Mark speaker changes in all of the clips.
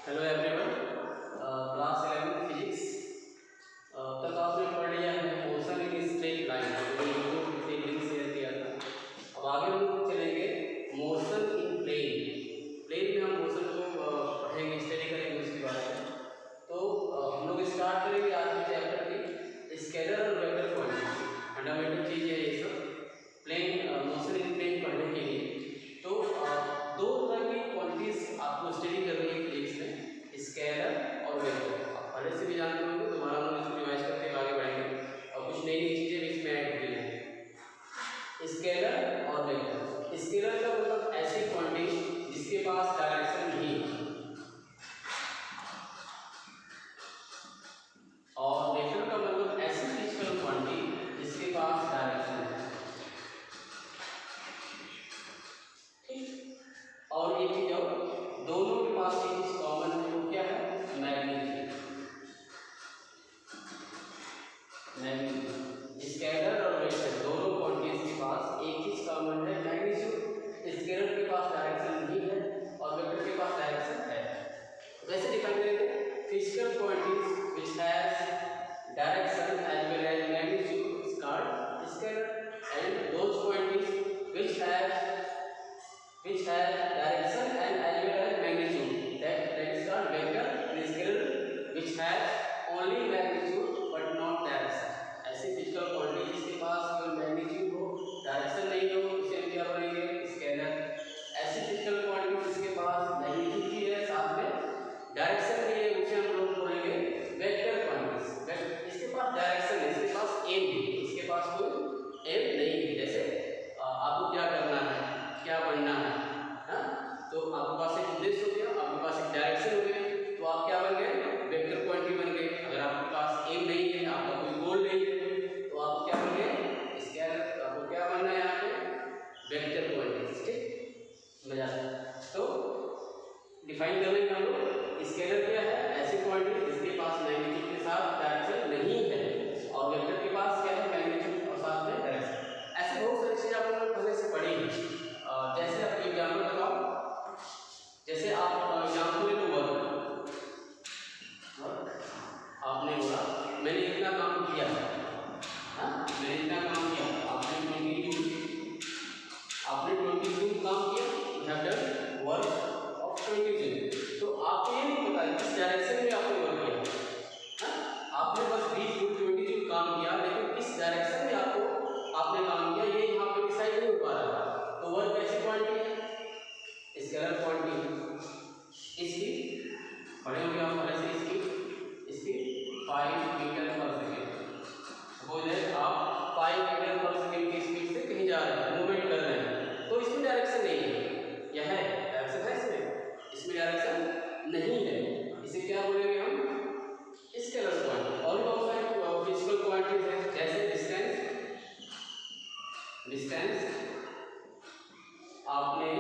Speaker 1: Hello everyone, class 11 physics तक आपने पढ़ लिया है motion in straight line, link share किया था। अब आगे हम लोग चलेंगे मोशन इन प्लेन। प्लेन में हम मोशन को पढ़ेंगे, स्टडी करेंगे उसके बारे में। तो हम लोग स्टार्ट करेंगे आज के चैप्टर की स्केलर और वेक्टर क्वांटिटी। फंडामेंटल चीज़ है ये सब प्लेन मोशन इन प्लेन पढ़ने के लिए। तो दो तरह की क्वांटिटीज आपको स्टडी करनी है फिजिक्स में, स्केलर और वेक्टर। आप पहले से भी जानते होंगे, दोबारा हम इसको रिवाइज करते हुए आगे बढ़ेंगे और कुछ नई नई चीज़ें भी इसमें ऐड होती हैं। स्केलर और वेक्टर। स्केलर का मतलब ऐसी क्वांटिटी जिसके पास डायरेक्शन नहीं है, और वेक्टर का मतलब ऐसी फिजिकल क्वांटिटी जिसके पास डायरेक्शन है। और एक चीज और, दोनों के पास एक चीज कॉमन है, वो क्या है? मैग्नीट्यूड। स्केलर और वेक्टर दोनों क्वांटिटीज के पास एक चीज कॉमन है, मैग्नीट्यूड। स्केलर के पास डायरेक्शन नहीं है और वेक्टर के पास डायरेक्शन है। कैसे डिफाइन करेंगे? Physical quantities which has direction as well as magnitude is called scalar, and those quantities which have direction and as well as magnitude that is called vector, and scalar which has only magnitude but not direction। ऐसी physical quantity जिसके पास केवल magnitude हो, direction नहीं हो, उसे हम क्या बोलेंगे? स्केलर। ऐसी फिजिकल क्वांटिटी जिसके पास मैग्नीट्यूड भी है, साथ में डायरेक्शन भी है, उसे हम लोग बोलेंगे वेक्टर क्वांटिटीज। इसके पास डायरेक्शन है, इसके पास एम है, इसके पास कोई एम नहीं है। जैसे आपको क्या करना है, क्या बनना है, तो आपके पास एक उद्देश्य हो गया, आपके पास एक डायरेक्शन हो गया, तो आप क्या बन गए? वेक्टर क्वांटिटी बन गए। अगर आपके पास एम नहीं है, आपका कोई गोल नहीं है, तो आप क्या बन गए? स्केलर। आपको क्या बनना है यहाँ पे? Vector quantity. ठीक, मजा आता है। तो डिफाइन कर लेंगे हम लोग। स्केलर क्या है? ऐसी क्वांटिटी जिसके पास मैग्नीट्यूड के साथ डायरेक्शन नहीं है, और वेक्टर के पास क्या है? मैग्नीट्यूड और साथ में डायरेक्शन। ऐसे बहुत सारी चीजें आप लोग पहले से पढ़ी है। जैसे आप एग्जाम्पल लगाओ, जैसे आप एग्जाम्पल ले लो वर्क। आपने बोला मैंने इतना काम किया, मैंने इतना काम किया, आपने 22 काम किया, you have done work of 22। तो आपको ये नहीं पता किस डायरेक्शन में आपने वर्क किया। आपने बस 22 काम किया, लेकिन किस डायरेक्शन में आपने काम किया ये यहाँ पे डिसाइड नहीं हो पा रहा। तो वर्क कैसी क्वांटिटी है? Scalar quantity. इसकी पढ़े होंगे आप पहले से, इसकी 5 मीटर पर सेकेंड। सपोज है आप 5 मीटर पर सेकेंड की स्पीड से कहीं जा रहे हैं, मूवमेंट कर रहे हैं, तो इसमें डायरेक्शन नहीं है। यह है डायरेक्शन है, इसमें डायरेक्शन नहीं है। इसे क्या बोलेंगे हम? Scalar quantity. और बहुत सारी फिजिकल क्वांटिटीज है, जैसे डिस्टेंस। आपने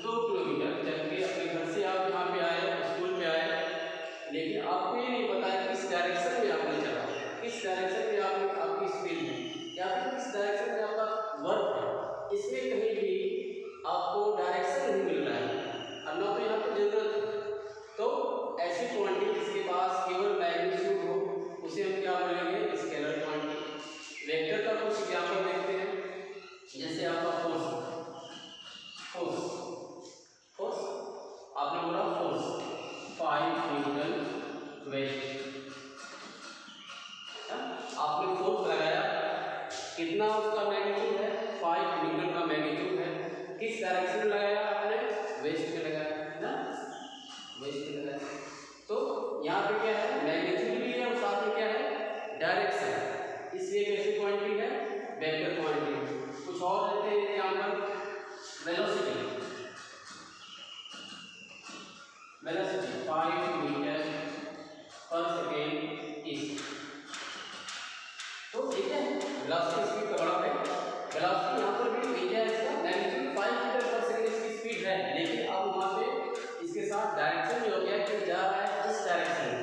Speaker 1: 2 किलोमीटर चल के अपने घर से आप यहाँ पे आए, स्कूल में आए, लेकिन आपको ये नहीं पता है किस डायरेक्शन में आपने चला, किस डायरेक्शन में आपकी स्पीड है, या फिर किस डायरेक्शन में आपका वर्क है। इसमें कहीं भी आपको डायरेक्शन नहीं मिल रहा है, और ना तो यहाँ पर जरूरत है। तो ऐसी क्वांटिटी जिसके पास केवल मैग्नीट्यूड हो, उसे हम क्या बोलेंगे? Scalar quantity. वेक्टर का कुछ एग्जाम्पल देखते हैं। जैसे आपका फोर्स आपने बोला फोर्स 5 न्यूटन वेट, आपने फोर्स लगाया, कितना उसका मैग्नीट्यूड है? 5 न्यूटन का मैग्नीट्यूड है। किस डायरेक्शन में लगाया आपने? वेस्ट में लगाया ना, वेस्ट में लगाया। तो यहाँ पे क्या है? मैग्नीट्यूड भी है और साथ में क्या है? डायरेक्शन। इसलिए कैसी क्वांटिटी है? Vector quantity. कुछ और लेते हैं एग्जाम्पल। वेलोसिटी 5 मीटर पर सेकेंड इज। तो ठीक है, वेलोसिटी स्पीड का बड़ा है। वेलोसिटी यहाँ पर भी एरिया है इसका, मैग्नीट्यूड 5 मीटर पर सेकेंड इसकी स्पीड है, लेकिन अब वहाँ पे इसके साथ डायरेक्शन भी हो गया कि जा रहा है इस डायरेक्शन में,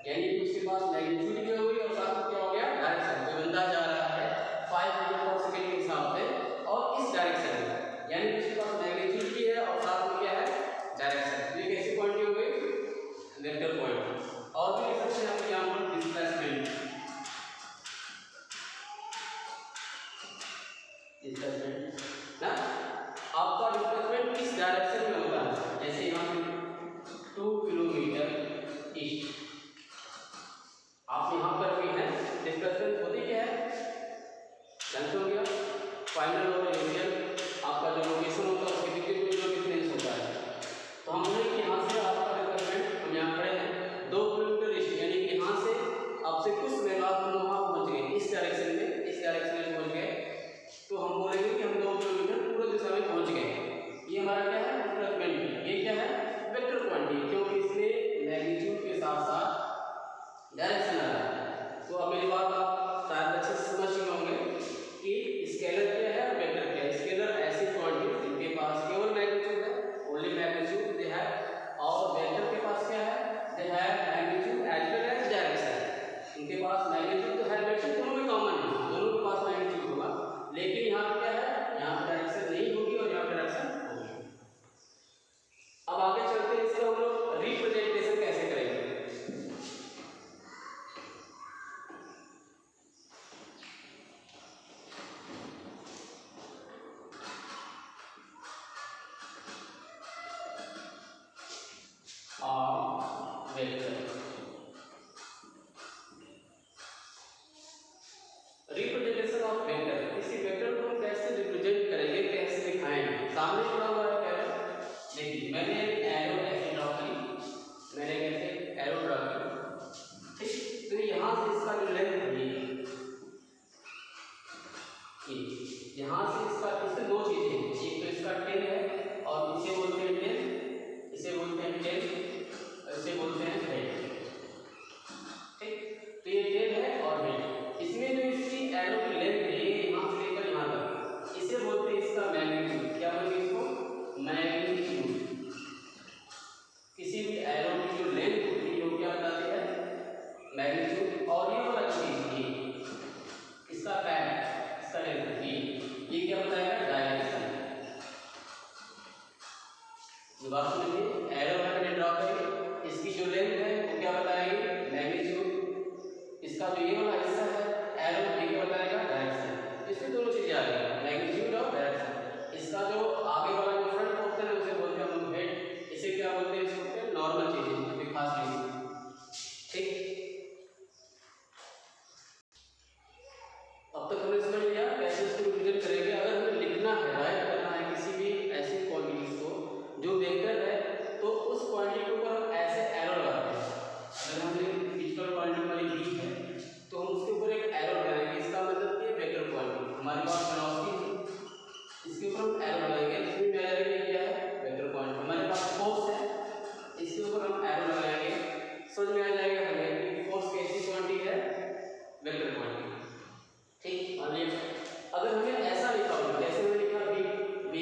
Speaker 1: यानी कि उसके पास मैग्नीट्यूड भी हो गई और साथ में क्या हो गया? डायरेक्शन। कोई बंदा जा रहा है 5 मीटर पर सेकेंड के हिसाब से और इस डायरेक्शन में, यानी कि उसके पास मैग्नीट्यूड भी है और साथ में क्या है? डायरेक्शन। तो ये कैसी वेक्टर। रिप्रेजेंटेशन ऑफ वेक्टर, किसी वेक्टर को हम कैसे रिप्रेजेंट करेंगे, कैसे दिखाएंगे। सामने पड़ा हुआ है क्या है, देखिए मैंने एरो ऐसे ड्रॉ करी, मैंने कैसे एरो ड्रॉ करी, ठीक। तो यहाँ से इसका जो लेंथ है ये, यहाँ से इसका, इससे दो चीजें हैं, एक तो इसका 10 है और इसे बोलते हैं 10, इसे बोलते हैं 10 और इसे बोलते हैं हेड, ठीक। तो ये 10 है और हेड, इसमें जो इसकी एरो की लेंथ है ये यहाँ से लेकर यहाँ तक, इसे बोलते हैं इसका मैग्नीट्यूड। क्या बोलते हैं इसको, मैग्नीट्यूड। किसी भी एरो की जो लेंथ होती है वो क्या बताती है, मैग्नीट्यूड। और ये वाला चीज ये इसका पैड, इसका लेंथ ये क्या बताएगा, डायरेक्शन। दोबारा सुनिए, एरो मैंने ड्रॉ करी, इसकी जो लेंथ है वो क्या बताएगी, मैग्नीट्यूड। इसका जो ये वाला हिस्सा है एरो ये क्या बताएगा, डायरेक्शन। इसमें दोनों चीजें आ गई, मैग्नीट्यूड और डायरेक्शन। इसका जो आगे वाला जो फ्रंट पोर्शन है उसे बोलते हैं हम हेड, इसे क्या बोलते हैं, इसको बोलते हैं नॉर्मल चीजें, कोई खास नहीं, ठीक। अब तक हमने समझ लिया कैसे इसको रिप्रेजेंट करेंगे। अगर हमें लिखना है, राइट करना है किसी भी ऐसी क्वांटिटीज को जो वेक्टर है, तो उस क्वांटिटी के ऊपर हम ऐसे एरो लगाते हैं। अगर हमें फिजिकल क्वांटिटी हमारी दी है तो हम उसके ऊपर एक एरो लगाएंगे, इसका मतलब ये वेक्टर क्वांटिटी हमारे पास वेलोसिटी है, इसके ऊपर हम एरो लगाएंगे, इसमें क्या है, क्या है, वेक्टर क्वांटिटी। हमारे पास फोर्स है, इसके ऊपर हम एरो लगाएंगे, समझ में आ जाएगा हमें कि फोर्स कैसी क्वांटिटी है, वेक्टर क्वांटिटी, ठीक। मान लीजिए अगर हमें ऐसा लिखा हो, जैसे मैंने लिखा v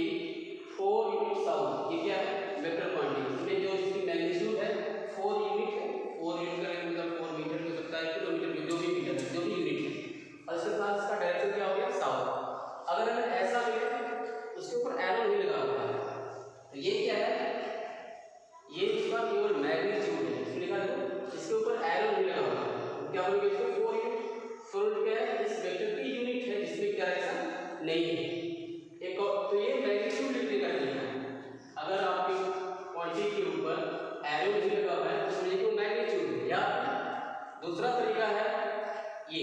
Speaker 1: 4 यूनिट साउथ, ये क्या है, वेक्टर क्वांटिटी। इसमें जो इसकी मैग्नीट्यूड है 4 यूनिट है, 4 यूनिट का मतलब 4 मीटर हो सकता है, किलोमीटर, जो भी मीटर है, जो भी यूनिट है, और इसके साथ इसका डायरेक्शन क्या हो गया, साउथ। अगर हमें ऐसा लिखा उसके ऊपर एरो नहीं लगा हुआ है, तो ये क्या है, ये इसका केवल मैग्नीट्यूड है, इसमें लिखा देखो, इसके ऊपर एरो नहीं लगा हुआ है, क्या बोलोगे इसको, 4 यूनिट। फोर क्या है, इस वेक्टर की यूनिट है जिसमें डायरेक्शन नहीं है। एक और, तो ये मैग्नीट्यूड लिखने का तरीका है। अगर आपकी क्वांटिटी के ऊपर एरो नहीं लगा हुआ है तो समझिए कि मैग्नीट्यूड है। या दूसरा तरीका है ये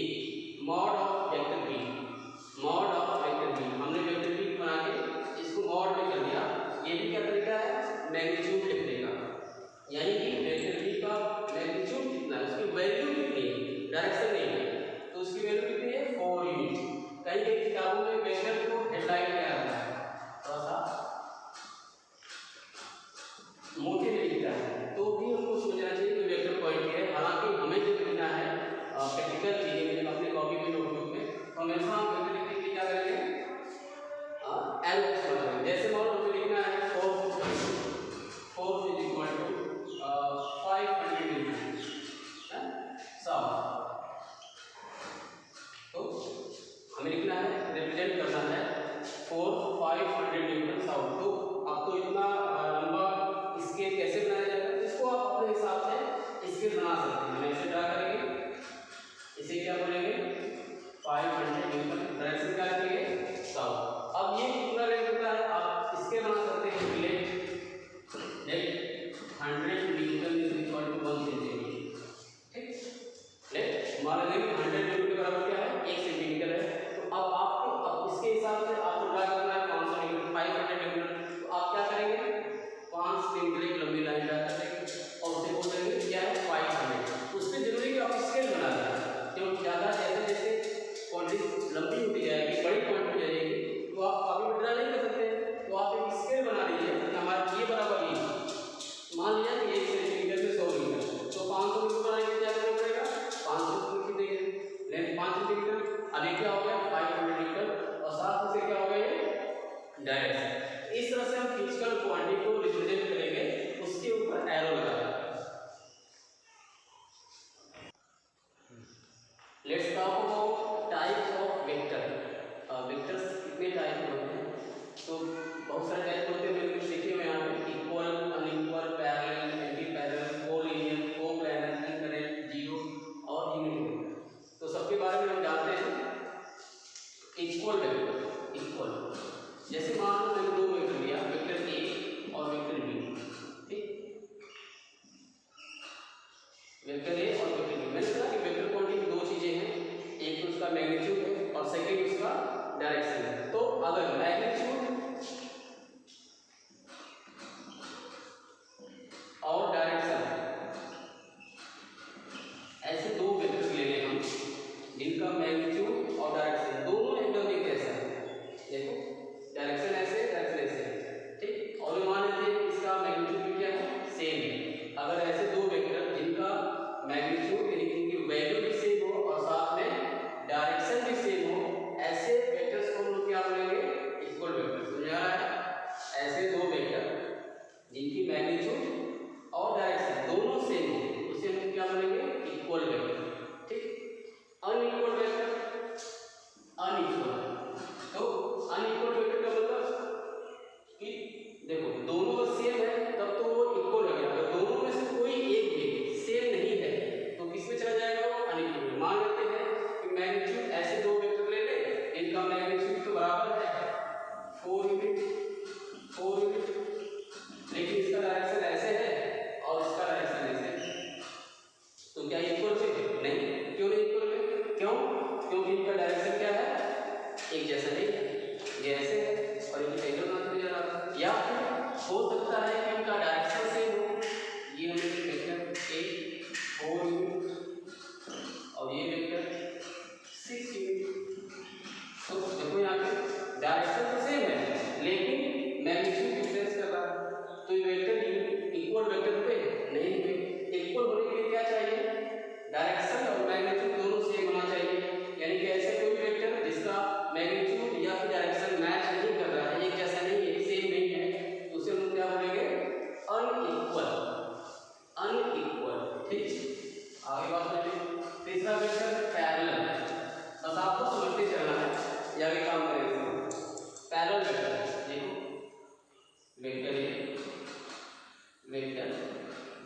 Speaker 1: mod of vector v, mod of vector v। हमने वेक्टर v बना के इसको मॉड में कर दिया, ये भी क्या तरीका है, मैग्नीट्यूड लिखने का। यानी कि वेक्टर v का मैग्नीट्यूड कितना है, उसकी वैल्यू कितनी है, डायरेक्शन नहीं है, तो उसकी वैल्यू कितनी है, 4 यूनिट। कई कई किताबों में वेक्टर को हेडलाइन में आता है, थोड़ा सा मोटे में लिखता है, तो भी हमको समझना चाहिए कि वेक्टर क्वांटिटी है। हालांकि हमें जो लिखना है प्रैक्टिकल चीजें में अपने कॉपी में, नोटबुक में, तो हमेशा हम वेक्टर लिखने के लिए क्या करेंगे, एरो इस्तेमाल करेंगे। जैसे मान लो हमें लिखना है force is equal to 500 newton south, तो हमें लिखना है, रिप्रेजेंट करना है फोर्स 500 न्यूटन साउथ। तो अब तो इतना लंबा स्केल कैसे बनाया जाएगा, इसको आप अपने हिसाब से स्केल बना सकते हैं। इसे ड्रा करेंगे, इसे क्या बोलेंगे, 500 न्यूटन, डायरेक्शन क्या रखेंगे, साउथ। अब ये कितना लेंथ होता है, आप इसके बना सकते हैं, let 100 newton is equal to 1 centimetre, ठीक। लेट मान लेंगे 100 न्यूटन के बराबर क्या है, 1 सेंटीमीटर है। तो अब आपको, अब इसके हिसाब से आपको ड्रा करना है 500 न्यूटन, 500 न्यूटन। तो आप क्या करेंगे, 5 सेंटीमीटर की लंबी लाइन ड्रा करेंगे और उसे बोल देंगे क्या है, 500।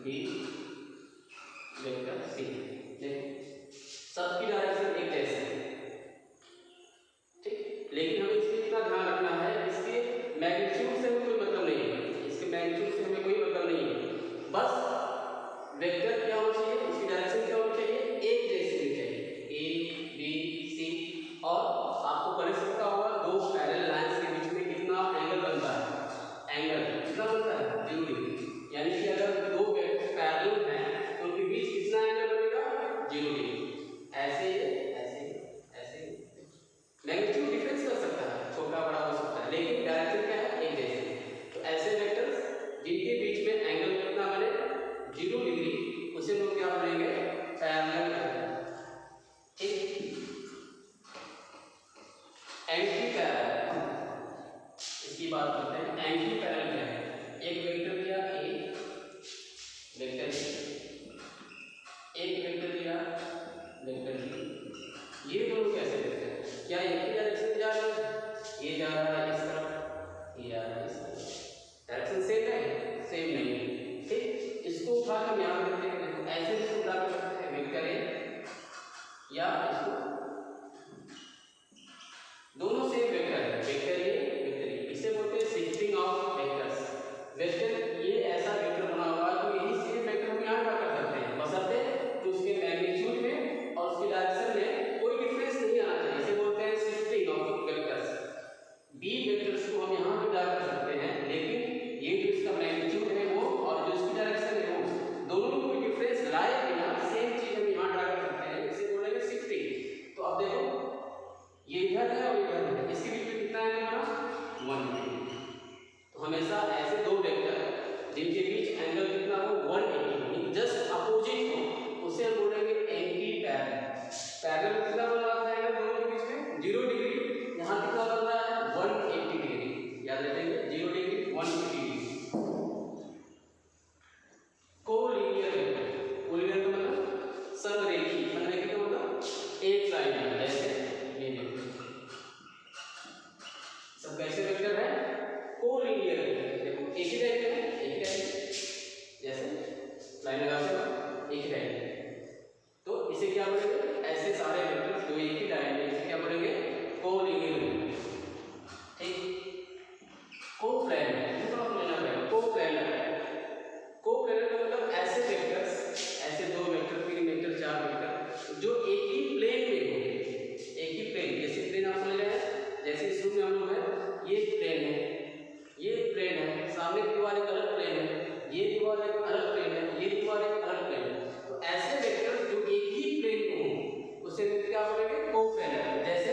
Speaker 1: B vector C. सबकी डायरेक्शन एक जैसे है, ठीक। लेकिन हमें इसमें इतना ध्यान रखना है, इसके मैग्नीट्यूड से हमें कोई मतलब नहीं है, इसके मैग्नीट्यूड से हमें कोई मतलब नहीं है। बस वेक्टर क्या होना चाहिए, उसकी डायरेक्शन क्या होनी चाहिए, एक जैसी होनी चाहिए, ए बी सी। और आपको कनेक्शन पता होगा, दो पैरेलल लाइंस के बीच में कितना एंगल बनता है, एंगल कितना बनता है, 0 डिग्री। यानी कि अगर दो पैरेलल हैं तो उनके बीच कितना एंगल बनेगा, 0 डिग्री। ऐसे मैग्नीट्यूड डिफरेंस कर सकता है, छोटा बड़ा हो सकता है, लेकिन डायरेक्शन क्या है, एक जैसे। तो ऐसे वेक्टर्स जिनके बीच में एंगल कितना बने, 0 डिग्री, उसे हम लोग क्या बोलेंगे, पैरेलल। ठीक। एंटी पैरेलल, इसकी बात करते हैं। एंटी पैरेलल क्या है, एक वेक्टर दिया ए, वेक्टर एक वेक्टर दिया वेक्टर बी, ये दोनों कैसे देखते हैं, क्या एक ही डायरेक्शन जा रहा है, ये जा रहा है इस तरफ, ये जा रहा है इस तरफ, डायरेक्शन सेम है, सेम नहीं है। ठीक। इसको उठाकर हम यहाँ देखते हैं, ऐसे इसको उठा कर सकते हैं वेक्टर ए, या इसको, दोनों सेम वेक्टर है, वेक्टर ए, इसे बोलते हैं शिफ्टिंग ऑफ वेक्टर्स। वेक्टर ये ऐसा वेक्टर बना हुआ है तो यही सेम वेक्टर हम यहाँ कर सकते हैं, बशर्ते तो उसके मैग्नीट्यूड में और उसकी डायरेक्शन में कोई डिफरेंस नहीं आना चाहिए, इसे बोलते हैं shifting of vectors. B vectors को हम यहाँ भी ड्रा कर सकते हैं, लेकिन ये जो इसका मैग्नीट्यूड है वो और जो इसकी डायरेक्शन है वो दोनों में कोई डिफरेंस लाए बिना सेम चीज हम यहाँ ड्रा कर सकते हैं, इसे बोलेंगे शिफ्टिंग। तो अब देखो ये इधर है और इधर है, इसके बीच में कितना एंगल बना, 180। तो हमेशा ऐसे दो वेक्टर जिनके बीच एंगल कितना हो, 180, जस्ट अपोजिट हो, उसे हम बोलेंगे एंटी पैरेलल। पैरेलल कितना बन रहा है एंगल दोनों के बीच में, 0 डिग्री, यहाँ कितना बन रहा है, 180 डिग्री। याद रखेंगे 0 degree 180 degree. Collinear vector, collinear का मतलब समरेखी, समरेखी का मतलब एक लाइन है, जैसे ये देखो सब कैसे वेक्टर है, कोलिनियर। देखो एक ही लाइन है, एक ही लाइन, जैसे लाइन लगाते हो एक ही लाइन, तो इसे क्या बोलेंगे, ऐसे सारे वेक्टर्स जो एक ही लाइन में, इसे क्या बोलेंगे, कोलिनियर। ठीक। कोप्लैनर, थोड़ा समझना पड़ेगा, कोप्लैनर। कोप्लैनर का मतलब ऐसे वेक्टर्स, ऐसे दो वेक्टर, 3 वेक्टर, 4 वेक्टर जो एक ही प्लेन में हो, एक ही प्लेन, जैसे प्लेन आप समझ रहे हैं, जैसे इस रूम में हम लोग हैं, ये प्लेन है, ये प्लेन है, सामने की दीवार एक अलग प्लेन है, ये दीवार एक अलग प्लेन है, ये दीवार एक अलग प्लेन है। तो ऐसे वेक्टर जो एक ही प्लेन में हो उसे क्या बोलेंगे, कोप्लैनर। जैसे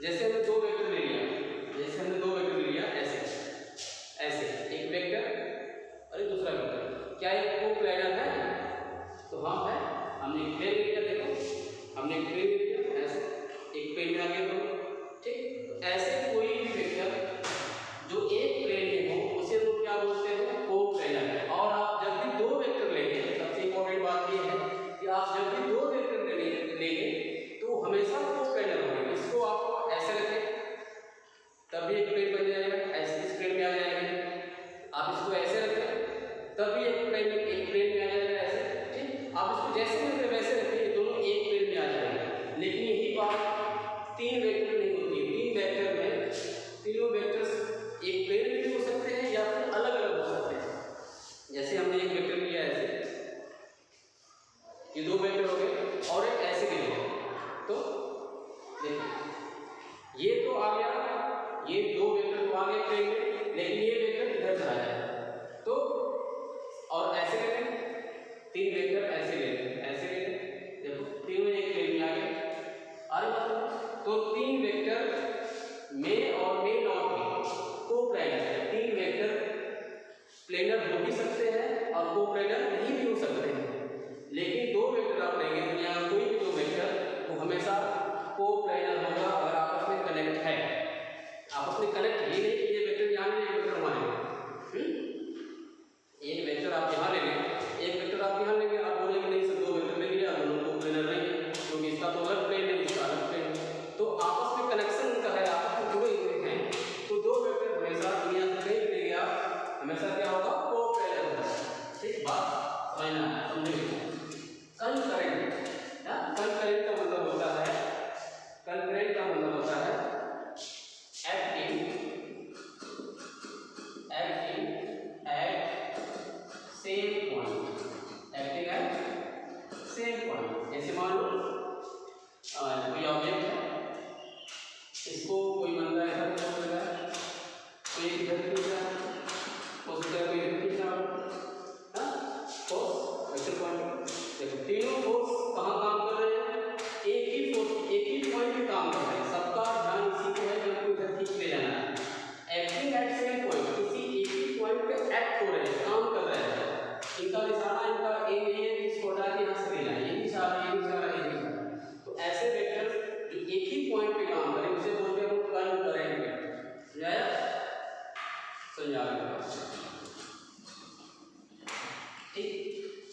Speaker 1: जैसे हमने दो वेक्टर ले लिया, जैसे हमने दो वेक्टर ले लिया, ऐसे ऐसे एक वेक्टर और एक दूसरा वेक्टर, क्या एक कोप्लैनर है, तो हाँ है। हमने एक प्लेन ले लिया, देखो हमने एक प्लेन ले लिया, ऐसे एक प्लेन में आ गया दो। ठीक। तो ऐसे कोई भी वेक्टर जो एक प्लेन में हो उसे हम क्या बोलते हैं, कोप्लैनर। और आप जब भी दो वेक्टर लेंगे, सबसे इंपॉर्टेंट बात यह है कि आप जब भी दो वेक्टर लेंगे तो हमेशा कोप्लैनर होंगे। इसको आपको ऐसे रखें तभी एक प्लेन बन जाएगा, ऐसे इस प्लेन में आ जाएंगे। आप इसको ऐसे रखें तभी एक प्लेन में आ जाएगा, ऐसे। ठीक। आप इसको जैसे रखें वैसे रखें, दोनों एक प्लेन में आ जाएगा। लेकिन यही बात 3 वेक्टर नहीं होती है। 3 वेक्टर में तीनों वेक्टर्स एक प्लेन में भी हो सकते हैं या फिर अलग अलग हो सकते हैं। जैसे हमने एक वेक्टर लिया ऐसे, ये दो वेक्टर हो गए, और एक ऐसे भी लिया, तो देखो ये तो आ गया, ये दो वेक्टर तो आ गए प्लेन में, लेकिन ये वेक्टर इधर चला जाए तो, और ऐसे ले लें, 3 वेक्टर ऐसे ले लें, ऐसे ले लें, देखो तीनों एक प्लेन में आ गए। तो 3 वेक्टर में और में नॉट में कोप्लैनर है। 3 वेक्टर प्लेनर हो भी सकते हैं और कोप्लैनर नहीं भी हो सकते हैं, लेकिन 2 वेक्टर आप लेंगे तो यहाँ कोई भी 2 वेक्टर वो हमेशा कोप्लैनर होगा अगर आपस में कनेक्ट है। आपस में कनेक्ट ये नहीं कि ये वेक्टर यहाँ ले, एक वेक्टर वहाँ ले, एक वेक्टर आप यहाँ ले लें, एक वेक्टर आप यहाँ लेंगे, आप बोलेंगे नहीं सर 2 वेक्टर ले लिया, दोनों कोप्लैनर नहीं है, क्योंकि इसका तो अलग प्लेन है, इसका अलग प्लेन है। तो आपस में कनेक्शन उनका है, आपस में जुड़े हुए हैं, तो 2 वेक्टर हमेशा दुनिया से कहीं भी ले गया, हमेशा क्या होगा, कोप्लैनर होगा। ठीक बात समझना है, समझिए। कंकरेंट ना, कंकरेंट का मतलब होता है, कंकरेंट का मतलब होता है acting at same point, acting at same point. जैसे मान लो कोई ऑब्जेक्ट है, इसको कोई बंदा इधर फोर्स लगा है, कोई इधर खींच रहा है, हो सकता है कोई इधर खींच रहा हो, फोर्स वेक्टर पॉइंट। देखो तीनों फोर्स कहाँ काम कर रहे हैं, एक ही पॉइंट पे काम कर रहे हैं, सबका ध्यान इसी पे है कि हमको इधर खींच ले जाना है। एक्टिंग एट सेम पॉइंट, किसी एक ही पॉइंट पे एक्ट हो रहे हैं, काम कर रहे हैं, इनका निशाना, इनका एम ये है कि इसको हटा के यहाँ से ले जाए, ये भी चाह रहा है, ये भी चाह रहा है, ये भी चाह रहा है। तो ऐसे वेक्टर जो एक ही पॉइंट पे काम करें उसे बोलते हैं कंकरेंट वेक्टर। समझाया? समझा ठीक।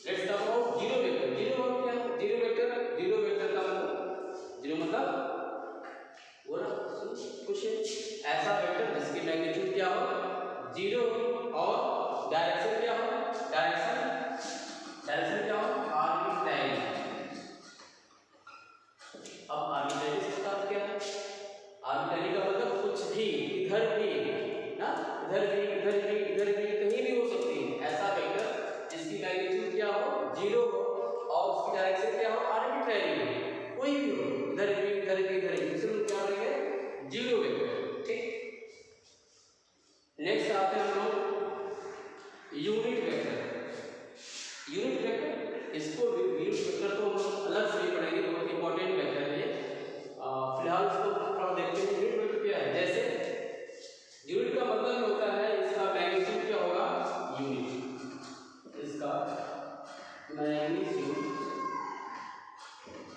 Speaker 1: Let's talk about zero vector. Zero और क्या है? जीरो वेक्टर, जीरो वेक्टर का मतलब, जीरो मतलब बोला कुछ ऐसा वेक्टर जिसकी मैग्नीट्यूड क्या हो, जीरो, और डायरेक्शन क्या हो, डायरेक्शन क्या हो, आर्बिट्रेरी। अब आर्बिट्रेरी इसका अर्थ क्या है? आर्बिट्रेरी का मतलब कुछ भी, इधर भी ना, इधर भी, इधर भी, इधर भी, कहीं भी हो सकती है। ऐसा वेक्टर जिसकी मैग्नीट्यूड क्या हो, जीरो हो, और उसकी डायरेक्शन क्या हो, आर्बिट्रेरी हो, कोई भी हो, इधर भी, इधर भी, इधर भी, इसे क्या बोलेंगे, जीरो वेक्टर। ठीक। नेक्स्ट आते हैं हम लोग यूनिट वेक्टर। यूनिट वेक्टर, इसको यूनिट वेक्टर तो हम अलग से ही पढ़ेंगे, बहुत इंपॉर्टेंट वेक्टर है ये। फिलहाल इसको थोड़ा देखते हैं यूनिट वेक्टर क्या है। जैसे यूनिट का मतलब होता है इसका मैग्नीट्यूड क्या होगा, यूनिट, इसका मैग्नीट्यूड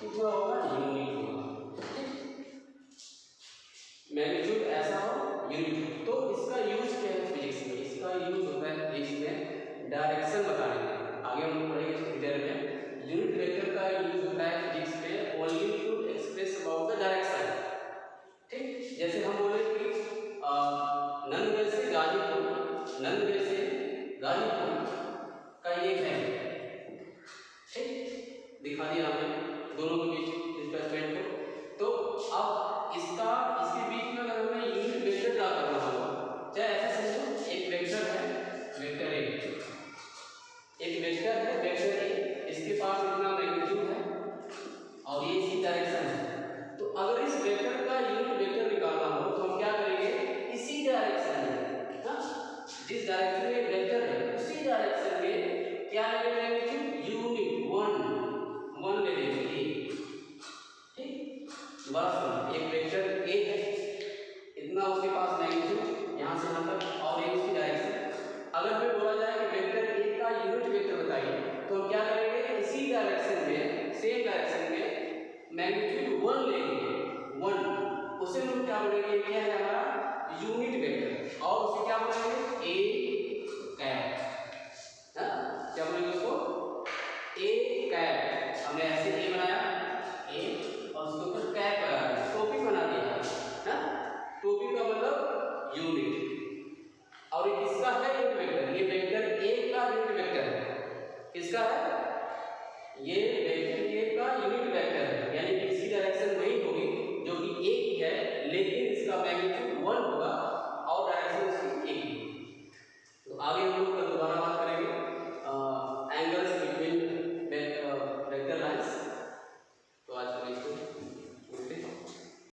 Speaker 1: कितना होगा, यूनिट होगा। मैग्नीट्यूड ऐसा हो, यूनिट। तो इसका यूज क्या है फिजिक्स में, इसका यूज होता है फिजिक्स में डायरेक्शन बताने के लिए। आगे हम पढ़ेंगे इस डिटेल में। यूनिट वेक्टर का यूज होता है फिजिक्स में only to express about the direction. ठीक। जैसे हम बोले कि नंदगंज से गाजीपुर, नंदगंज से गाजीपुर का ये है, ठीक, दिखा दिया हमने दोनों के बीच डिस्प्लेसमेंट को। तो अब इसका, इसके बीच में अगर हमें यूनिट वेक्टर ड्रा करना होगा, चाहे ऐसा समझो एक वेक्टर है, वेक्टर ए, एक वेक्टर है, वेक्टर ए, इसके पास इतना मैग्नीट्यूड है और ये इसकी डायरेक्शन है। तो अगर इस वेक्टर का यूनिट वेक्टर निकालना हो तो हम क्या करेंगे, इसी डायरेक्शन में ना, जिस डायरेक्शन में वेक्टर है उसी डायरेक्शन में क्या लेंगे मैग्नीट्यूड, यूनिट वन ले लेंगे। ठीक। दोबारा सुनो, एक वेक्टर ए है, इतना उसके पास मैग्नीट्यूड यहाँ से यहाँ तक, और ये उसकी डायरेक्शन। अगर हमें बोला जाए कि वेक्टर ए का यूनिट वेक्टर बताइए तो हम क्या करेंगे, इसी डायरेक्शन में, सेम डायरेक्शन में मैग्नीट्यूड वन लेंगे, वन, उसे हम क्या बोलेंगे, क्या है हमारा यूनिट वेक्टर, और उसे क्या बोलेंगे, ए कैप, क्या बोलेंगे उसको, ए कैप। हमने ऐसे ए बनाया, ए, और उसके ऊपर कैप लगा दिया, टोपी बना दिया ना, टोपी का मतलब यूनिट। और ये किसका है यूनिट वेक्टर, ये वेक्टर ए का यूनिट वेक्टर है, किसका है, ये वेक्टर ए का यूनिट वेक्टर है, यानी कि इसकी डायरेक्शन वही होगी जो कि ए की है, लेकिन इसका मैग्नीट्यूड वन होगा और डायरेक्शन इसकी ए की। तो आगे हम लोग दोबारा